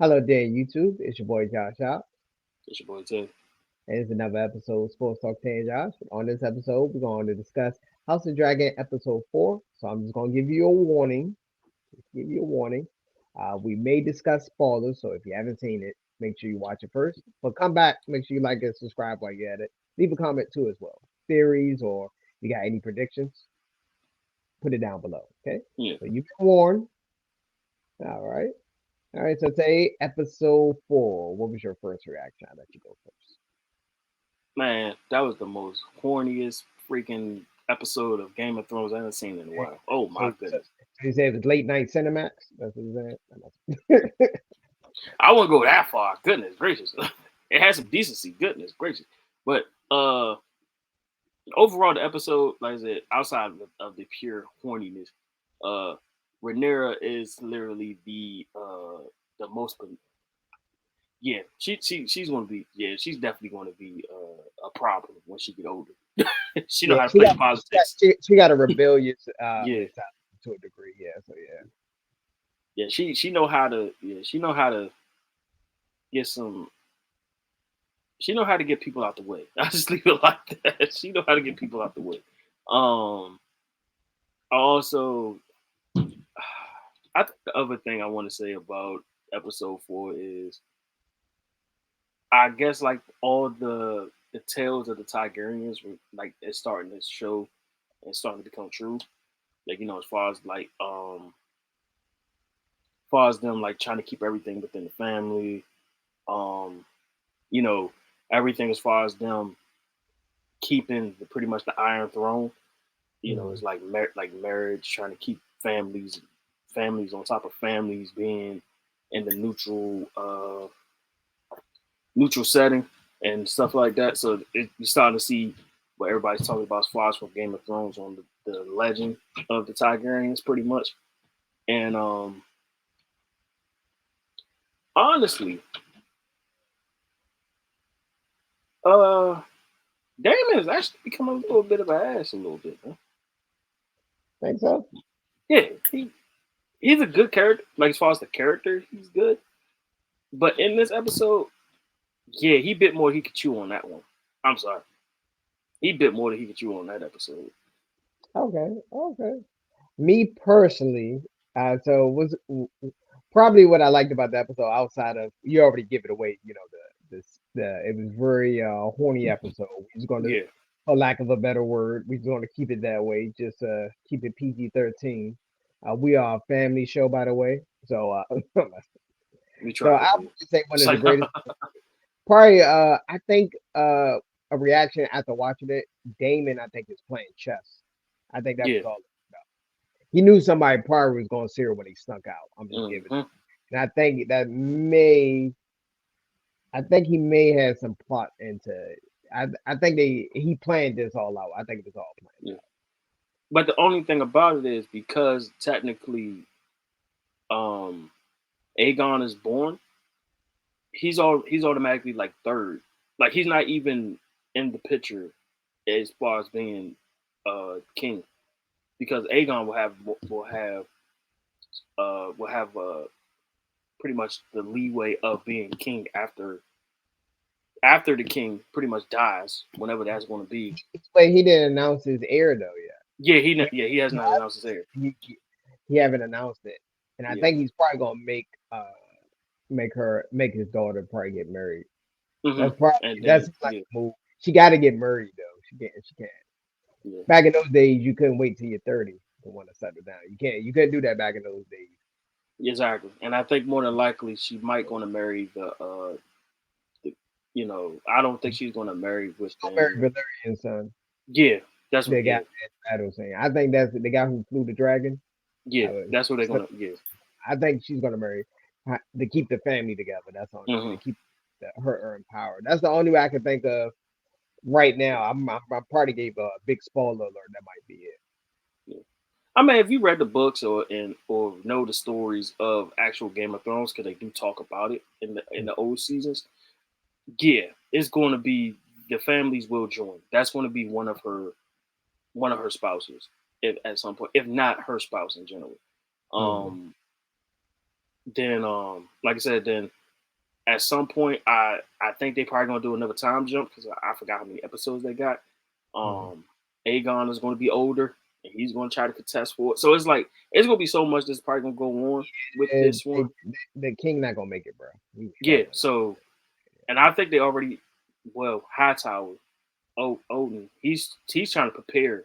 Hello there, YouTube. It's your boy Josh out. It's your boy Ted. And it's another episode of Sports Talk Tay and Josh. On this episode, we're going to discuss House of Dragon episode 4. So I'm just going to give you a warning. Give you a warning. We may discuss spoilers, so if you haven't seen it, make sure you watch it first. But come back, make sure you like and subscribe while you're at it. Leave a comment too as well. Theories or you got any predictions, put it down below. Okay? Yeah, So you've been warned. All right. All right. So today, episode 4. What was your first reaction? I'll let you go first. man, that was the most horniest freaking episode of Game of Thrones I haven't seen in a Okay. while. Oh So, my so, goodness. so you say it was late night Cinemax? That's what you said? I wouldn't go that far. Goodness gracious. It has some decency. Goodness gracious. But overall, the episode, like I said, outside of the pure horniness, uh, Rhaenyra is literally the most. Yeah, she's gonna be. Yeah, she's definitely gonna be a problem when she get older. She know Yeah, how to play politics. she got a rebellious Yeah, mentality to a degree. Yeah, so yeah. yeah, she know how to. Yeah, she know how to get some. She know how to get people out the way. I just leave it like that. She know how to get people out the way. Um, I also, I think the other thing I want to say about episode 4 is, I guess like all the tales of the Tigerians, like it's starting to show and starting to become true. Like as far as like far as them like trying to keep everything within the family, um, you know, everything as far as them keeping pretty much the Iron Throne. Mhm. It's like like marriage, trying to keep families on top of families, being in the neutral setting and stuff like that. So you're starting to see what everybody's talking about as far as from Game of Thrones on the legend of the Tigerians, pretty much. And honestly, uh, Damon has actually become a little bit of an ass, a little bit. Huh? Think so? Yeah, he's a good character. Like as far as the character, he's good. But in this episode, yeah, he bit more he could chew on that one. I'm sorry, he bit more than he could chew on that episode. Okay, okay. Me personally, so was probably what I liked about the episode outside of you already give it away. You know the it was very horny episode. We just going to, Yeah, for lack of a better word, we're going to keep it that way. Just keep it PG-13. We are a family show, by the way. So we so try to I be. would say one It's of the like, greatest. Probably, I think a reaction after watching it, Damon, I think, is playing chess. I think that yeah, was all. He knew somebody probably was going to see her when he snuck out. I'm just giving hmm it. And I think I think he may have some plot into it. I think he planned this all out. I think it was all planned yeah. out. But the only thing about it is because technically, um, Aegon is born. He's automatically like third. Like he's not even in the picture as far as being king because Aegon will have pretty much the leeway of being king after the king pretty much dies, whenever that's going to be. But he didn't announce his heir though yet. He has He, not announced his heir. he haven't announced it, and I Yeah. think he's probably gonna make his daughter probably get married. Hmm. And That's then like yeah, a move. She got to get married though. She can't. yeah, Back in those days, you couldn't wait till you're 30 to want to settle down. You couldn't do that back in those days. exactly. And I think more than likely she might going to marry the I don't think she's going to marry Don't marry within. Valerian's son. Yeah, that's what. The guy Yeah, in battle saying. I think that's the guy who flew the dragon. yeah, I, that's what they're so gonna. Yeah. I think she's gonna marry to keep the family together. That's the only way Hmm. to keep her in power. That's the only way I can think of right now. I probably gave a big spoiler alert. That might be it. Yeah. I mean, if you read the books or know the stories of actual Game of Thrones, because they do talk about it in the old seasons, yeah, it's going to be the families will join. That's going to be one of her spouses, if at some point, if not her spouse in general. Mm. Um, Then like I said, then at some point I think they probably gonna do another time jump because I forgot how many episodes they got. Mhm. Um, Aegon is gonna be older and he's gonna try to contest for it. So it's like it's gonna be so much that's probably gonna go on with And this one. the king not gonna make it, bro. He's Yeah. definitely not. So and I think they already Hightower, Odin, he's trying to prepare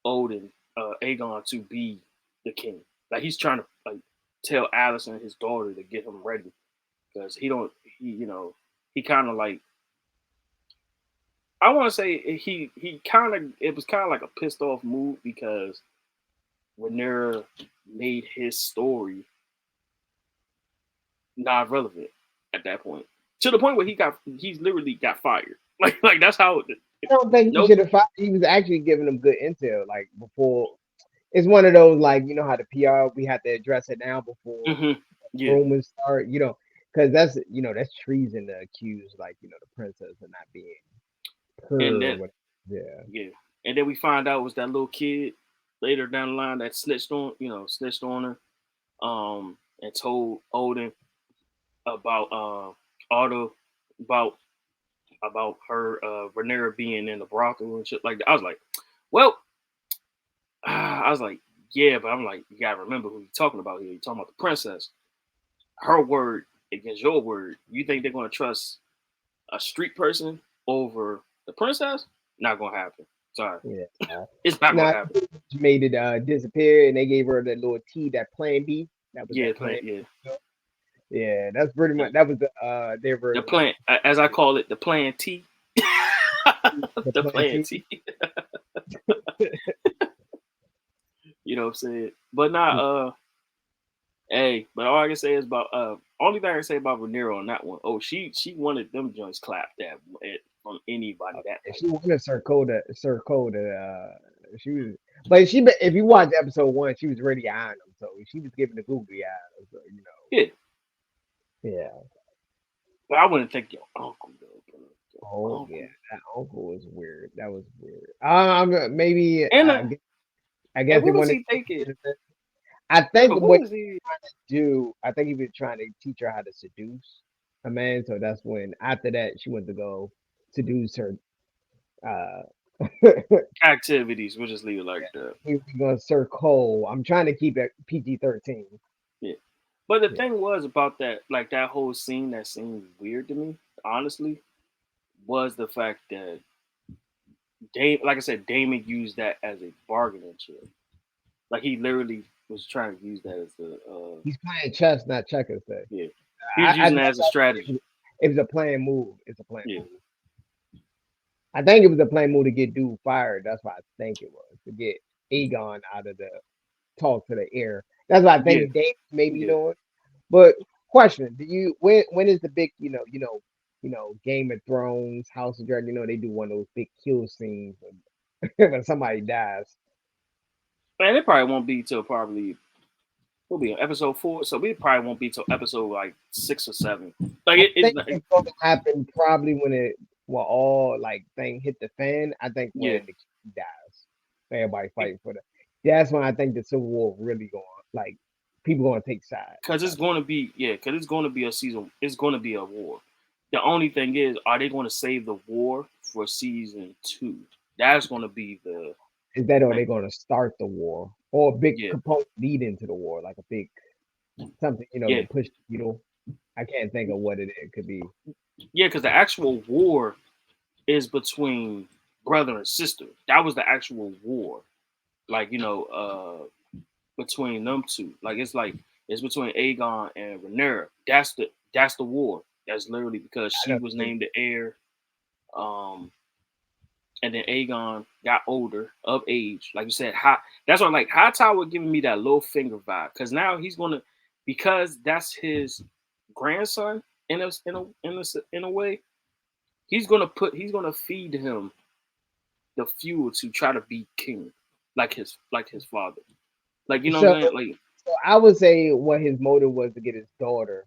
Odin, Aegon to be the king. Like he's trying to like tell Alice and his daughter to get him ready because he he kind of like I want to say he kind of it was kind of like a pissed off move because Rhaenyra made his story not relevant at that point to the point where he's literally got fired. Like that's how I don't think he nope. should have fought. He was actually giving them good intel, like before. It's one of those like you know how the PR we have to address it now before Hmm. Yeah, rumors start. Because that's that's treason to accuse like the princess of not being and her. then What? Yeah. yeah, and then we find out it was that little kid later down the line that snitched on her, and told Odin about Otto about her Rhaenyra being in the brothel and shit like that. I was like, well, I was like, yeah, but I'm like, you gotta remember who you're talking about here. You're talking about the princess. Her word against your word. You think they're gonna trust a street person over the princess? Not gonna happen. Sorry, Yeah. it's not gonna Now happen. she made it disappear, and they gave her that little T, that Plan B. That was Yeah, that Plan yeah, B. Yeah, that's pretty yeah. much that was their The version of plant, as I call it, the plan T. the The Plan plan T. T. You know what I'm saying? But not hey, but all I can say is about only thing I can say about Rhaenyra on that one. Oh, she wanted them joints clapped that from anybody that If night. she wanted Sir Coda, she was. But if you watch episode one, she was already eyeing him, so she was giving the googly eyes. So Yeah, yeah. but I wouldn't think your uncle though, bro. Your Oh yeah, uncle. that uncle was weird. That was weird. Maybe And I guess and they what was wanted. he thinking? I Yeah, think but what what was he? do I think he was trying to teach her how to seduce a man. So that's when after that she went to go seduce her. Uh, Activities. We'll just leave it like that. he was going to Sir Cole. I'm trying to keep it PG-13. Yeah. But the Yeah, thing was about that, like that whole scene that seemed weird to me, honestly, was the fact that like I said, Damon used that as a bargaining chip. Like he literally was trying to use that as the he's playing chess, not checkers. Say, yeah. He was using that that's as a why strategy. it was a planned move. It's a planned Yeah. move. I think it was a planned move to get dude fired. That's what I think it was to get Aegon out of the talk to the air. That's what I Yeah. think Dave may be Yeah. doing. But question: Do you when is the big Game of Thrones, House of Dragon? They do one of those big kill scenes when somebody dies. Man, it probably won't be till probably we'll be on episode 4, so we probably won't be till episode like 6 or 7. Like I it's think not, it's going to happen probably when all like thing hit the fan. I think yeah, when the king dies, everybody fighting for that. That's when I think the Civil War really going like people going to take sides. because it's going to be because it's going to be a season. It's going to be a war. The only thing is, are they going to save the war for season 2? That's going to be the Is that or they like going to start the war or a big yeah, component lead into the war, like a big something yeah, to push the needle. I can't think of what it could be. yeah. Because the actual war is between brother and sister. That was the actual war. Like between them two. Like it's between Aegon and Rhaenyra. That's the war. That's literally because I she know was the named the heir. Um, and then Aegon got older of age. Like you said, that's why like Hightower giving me that little finger vibe because now he's gonna because that's his grandson in a way. He's gonna feed him the fuel to try to be king, like his father. Like you know what so I'm saying? Like so I would say what his motive was to get his daughter.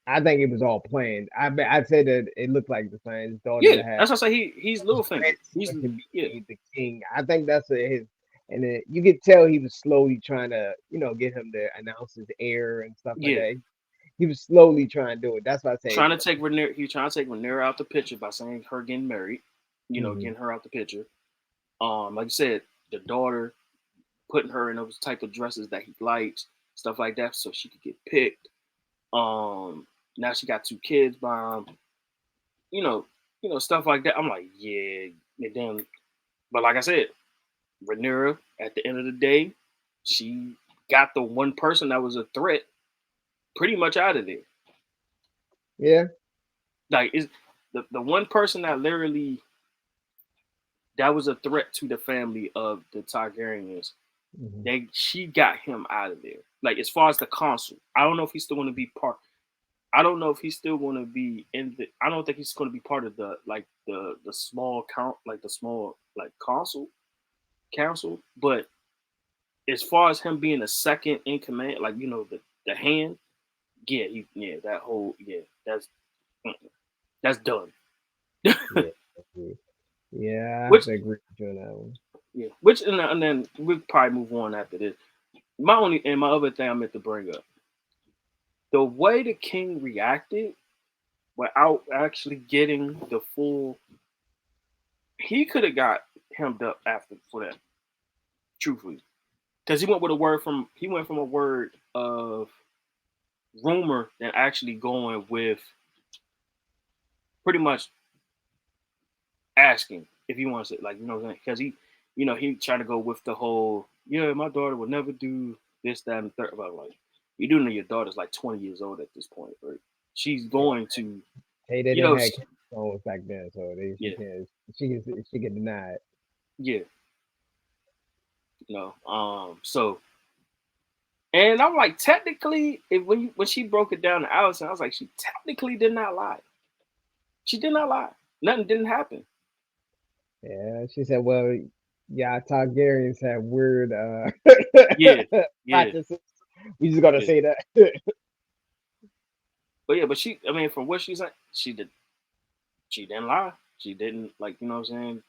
I think it was all planned. I'd say that it looked like the plan. His daughter yeah, to have that's what I say. He's his Littlefinger. He's grandson to yeah be the king. I think that's his. and then you could tell he was slowly trying to, get him to announce his heir and stuff like Yeah, that. He was slowly trying to do it. That's why I say, trying to take Rhaenyra. He was trying to take Rhaenyra out the picture by saying her getting married. hmm Getting her out the picture. Like you said, the daughter putting her in those type of dresses that he likes, stuff like that, so she could get picked. Now she got two kids by him. You know, stuff like that. I'm like, yeah. And then, but like I said, Rhaenyra, at the end of the day, she got the one person that was a threat pretty much out of there. yeah. Like, is the one person that literally that was a threat to the family of the Targaryens. hmm She got him out of there. Like, as far as the consul, I don't know if he's still going to be part. I don't know if he's still going to be in the. I don't think he's going to be part of the small count, like the small like council. But as far as him being a second in command, like the hand, yeah, that whole that's done. Yeah. Agree. Yeah, I have Which to agree with you on that one. which and then we'll probably move on after this. My other thing I meant to bring up, the way the king reacted without actually getting the full, he could have got hemmed up after for that, truthfully, because he went from a word of rumor than actually going with pretty much asking if he wants it, like, what I'm saying, because he tried to go with the whole, yeah, my daughter would never do this, that, and the third. But like, you do know your daughter's like 20 years old at this point, right? She's Yeah. going to, Hey, they you didn't know, have phones back then, so she yeah, can't. She can deny it. yeah, so, and I'm like, technically, when she broke it down to Allison, I was like, she technically did not lie. She did not lie. Nothing didn't happen. Yeah, she said, "Well, yeah, Targaryens have weird Yeah, yeah, practices. We just gotta yeah. say that." But yeah, but I mean, from what she's like, she didn't lie. She didn't, like, what I'm saying.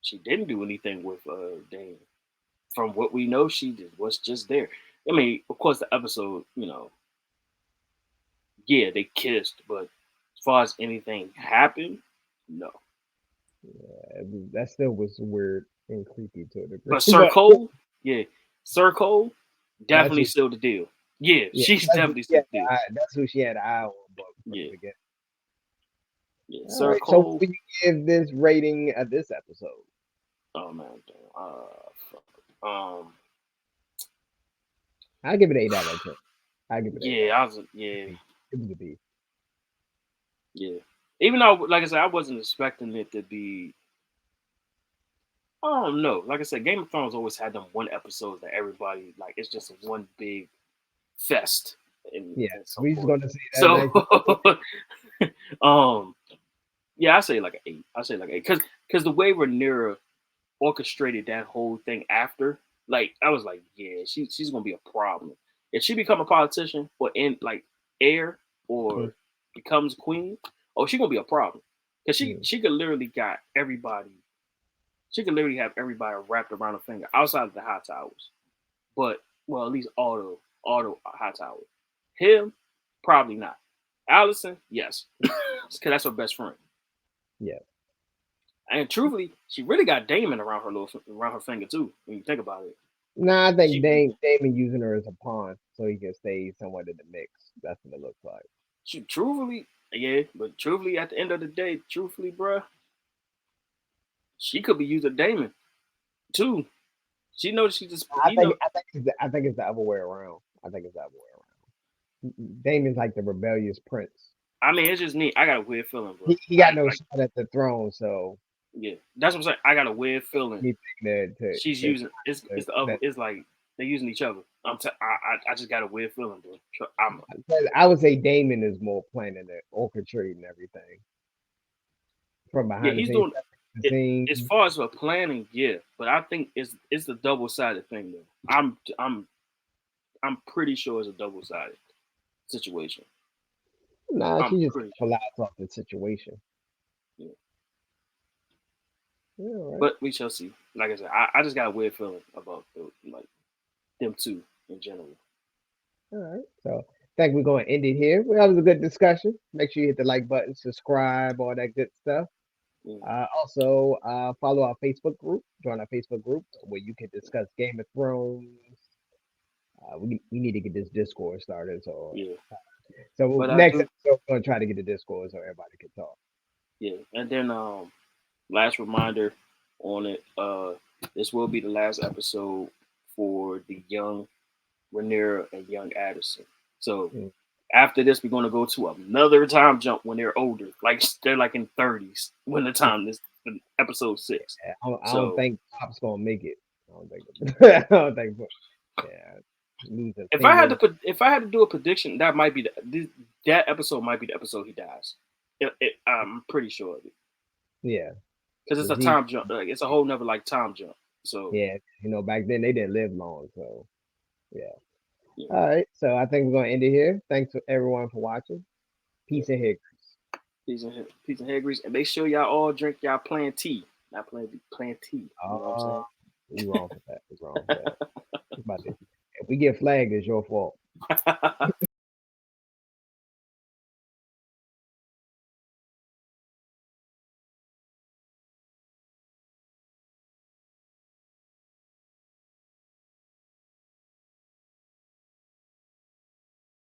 She didn't do anything with Dane. From what we know, she was just there. I mean, of course, the episode, yeah, they kissed, but as far as anything happened, no. That still was weird and creepy to a degree. But Sir But Cole, yeah, Sir Cole that's definitely who. sealed the deal. Yeah, Yeah, she's definitely yeah, sealed the deal. that's who she had an eye on, but from the Yeah, beginning. yeah, All Sir right. So, what Cole. would you give this rating of this episode? Oh man, fuck. I give it 8 out of 10. I give it 8 Yeah, out of I was, yeah, 10. It was a B. yeah. Even though, like I said, I wasn't expecting it to be. I don't know. Like I said, Game of Thrones always had them one episodes that everybody like. It's just one big fest Yeah, and so we just forth. gonna say that So, next episode. um, yeah, I say like an eight. I say like eight because the way Rhaenyra orchestrated that whole thing after, like, I was like, yeah, she's gonna be a problem if she become a politician or in like heir Mm, or becomes queen. Oh, she gonna be a problem because she mm, she could literally got everybody. She could literally have everybody wrapped around her finger outside of the high towers. But well, at least auto high towers. Him, probably not. Allison, yes, because that's her best friend. yeah. And truthfully, she really got Damon around her finger too. When you think about it, Nah, I think she Damon using her as a pawn so he can stay somewhat in the mix. That's what it looks like. she truthfully, yeah, but truthfully, at the end of the day, truthfully, bruh, she could be using Damon too. She knows she just I he think know. I think it's the other way around. I think it's the other way around. Damon's like the rebellious prince. I mean, it's just neat. I got a weird feeling, bro. He got I no like, shot at the throne, so yeah, that's what I'm saying. I got a weird feeling. anything She's to using it's to the other. set. It's like they're using each other. I just got a weird feeling, bro. I would say Damon is more planning it, orchestrating everything from Yeah, behind the he's scenes. doing The it as scene. far as for planning, yeah. But I think it's the double sided thing though. I'm pretty sure it's a double sided situation. Nah, I'm she just pretty sure. capitalized off the situation. Yeah. Yeah, all right. But we shall see. Like I said, I just got a weird feeling about like them two in general. All right. So I think we're going to end it here. Well, that was a good discussion. Make sure you hit the like button, subscribe, all that good stuff. Yeah, Also, follow our Facebook group. Join our Facebook group where you can discuss Game of Thrones. We need to get this Discord started. So yeah. so But I next do, episode we're gonna try to get the Discord so everybody can talk. yeah. And then last reminder on it. This will be the last episode for the young Rhaenyra and young Addison. So Mm. after this, we're gonna go to another time jump when they're older, like they're like in 30s when the time this episode 6. Yeah, I don't So think Pop's gonna make it. I don't think. I don't think. Yeah, lose his fingers. if I had to do a prediction, that might be that episode might be the episode he dies. I'm pretty sure of it Yeah, because it's 'cause a time jump. Like it's a whole nother like time jump. So yeah, back then they didn't live long, so yeah. yeah, All right, so I think we're gonna end it here. Thanks to everyone for watching. yeah. Peace and hair grease. Peace and hair grease, and make sure y'all all drink y'all plain tea, not plain tea. You know what I'm Uh, saying? we wrong for that. We wrong for that. It's about to, if we get flagged, it's your fault.